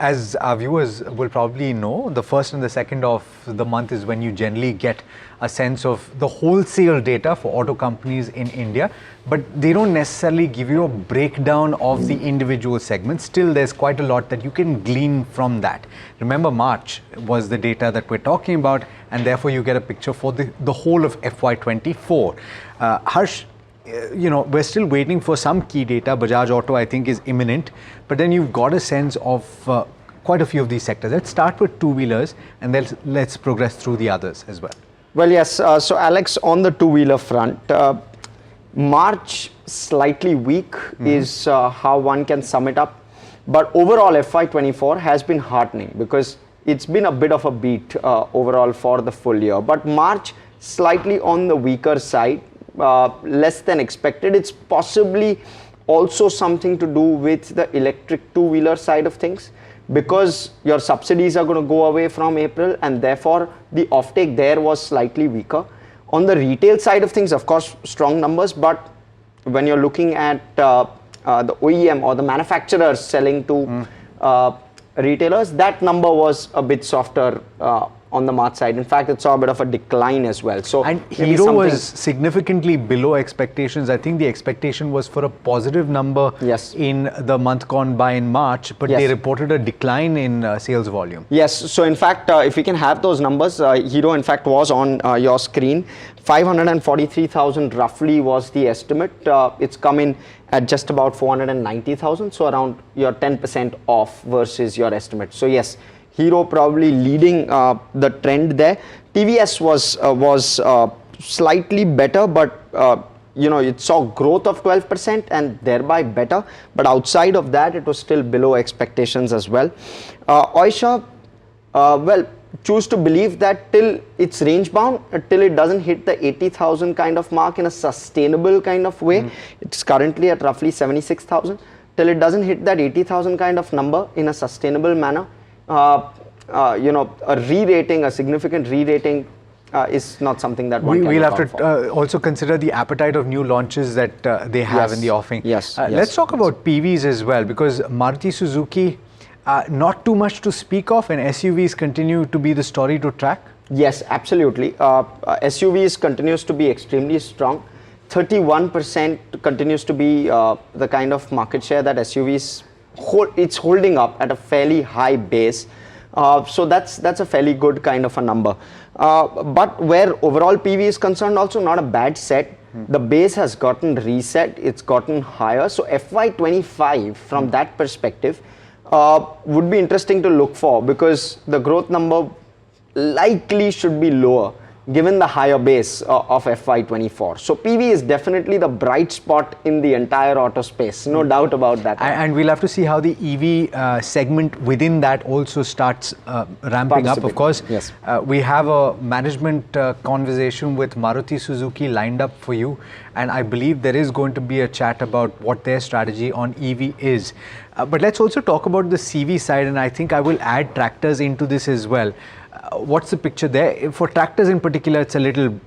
As our viewers will probably know, the first and the second of the month is when you generally get a sense of the wholesale data for auto companies in India, but they don't necessarily give you a breakdown of the individual segments. Still, there's quite a lot that you can glean from that. Remember, March was the data that we're talking about, and therefore you get a picture for the whole of FY24. Hersh, we're still waiting for some key data. Bajaj Auto, I think, is imminent. But then you've got a sense of quite a few of these sectors. Let's start with two-wheelers and then let's progress through the others as well. Well, yes. So, Alex, on the two-wheeler front, March slightly weak is how one can sum it up. But overall, FY24 has been heartening because it's been a bit of a beat overall for the full year. But March slightly on the weaker side. Less than expected. It's possibly also something to do with the electric two-wheeler side of things, because your subsidies are going to go away from April, and therefore the offtake there was slightly weaker. On the retail side of things, of course, strong numbers, but when you're looking at the OEM or the manufacturers selling to retailers, that number was a bit softer on the March side. In fact, it saw a bit of a decline as well. So, and Hero was significantly below expectations. I think the expectation was for a positive number in the month gone by in March, but they reported a decline in sales volume. Yes. So, in fact, if we can have those numbers, Hero, in fact, was on your screen. 543,000 roughly was the estimate. It's come in at just about 490,000. So, around your 10% off versus your estimate. So, yes, Hero probably leading the trend there. TVS was slightly better, but it saw growth of 12% and thereby better. But outside of that, it was still below expectations as well. Oisha, well, choose to believe that till it's range bound, till it doesn't hit the 80,000 kind of mark in a sustainable kind of way. It's currently at roughly 76,000. Till it doesn't hit that 80,000 kind of number in a sustainable manner, a re-rating, a significant re-rating is not something that one can We'll have to also consider the appetite of new launches that they have in the offing. Let's talk about PVs as well, because Maruti Suzuki, not too much to speak of, and SUVs continue to be the story to track. Yes, absolutely. SUVs continues to be extremely strong. 31% continues to be the kind of market share that SUVs it's holding up at a fairly high base. So that's a fairly good kind of a number. But where overall PV is concerned, also not a bad set. The base has gotten reset, it's gotten higher. So FY25 from that perspective would be interesting to look for, because the growth number likely should be lower given the higher base of FY24. So PV is definitely the bright spot in the entire auto space, no doubt about that. And we'll have to see how the EV segment within that also starts ramping up. Of course, we have a management conversation with Maruti Suzuki lined up for you, and I believe there is going to be a chat about what their strategy on EV is. But let's also talk about the CV side, and I think I will add tractors into this as well. What's the picture there? For tractors in particular, it's a little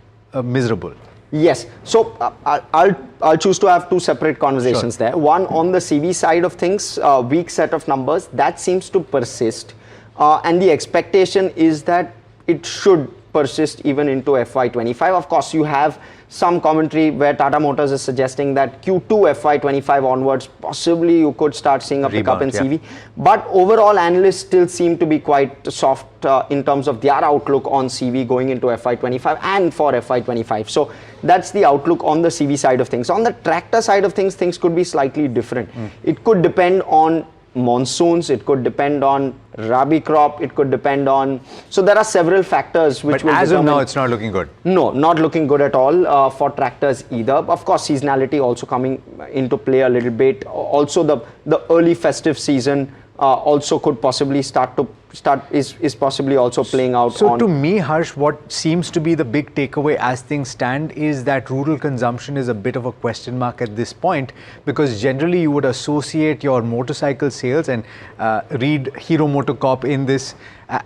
miserable. Yes. So I'll choose to have two separate conversations there. One on the CV side of things, weak set of numbers, that seems to persist. And the expectation is that it should persist even into FY25. Of course, you have some commentary where Tata Motors is suggesting that Q2 FY25 onwards, possibly you could start seeing a pickup in CV. But overall, analysts still seem to be quite soft in terms of their outlook on CV going into FY25 and for FY25. So that's the outlook on the CV side of things. On the tractor side of things, things could be slightly different. It could depend on monsoons, it could depend on Rabi crop, it could depend on, so there are several factors which will as of now, it's not looking good. No, not looking good at all for tractors either. Of course, seasonality also coming into play a little bit. Also the early festive season also could possibly start to is possibly also playing out. So to me, Hersh, what seems to be the big takeaway as things stand is that rural consumption is a bit of a question mark at this point, because generally you would associate your motorcycle sales and read Hero MotoCorp in this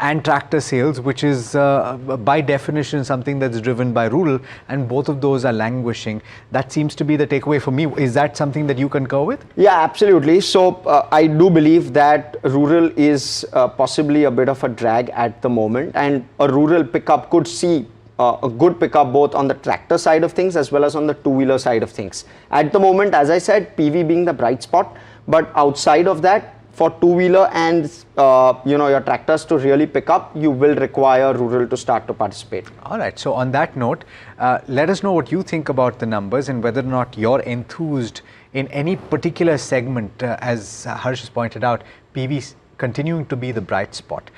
and tractor sales, which is by definition something that's driven by rural, and both of those are languishing. That seems to be the takeaway for me. Is that something that you concur with? Yeah, absolutely. So I do believe that rural is possibly a bit of a drag at the moment, and a rural pickup could see a good pickup both on the tractor side of things as well as on the two-wheeler side of things. At the moment, as I said, PV being the bright spot, but outside of that, for two-wheeler and your tractors to really pick up, you will require rural to start to participate. All right. So on that note, let us know what you think about the numbers and whether or not you're enthused in any particular segment. As Hersh has pointed out, PV continuing to be the bright spot.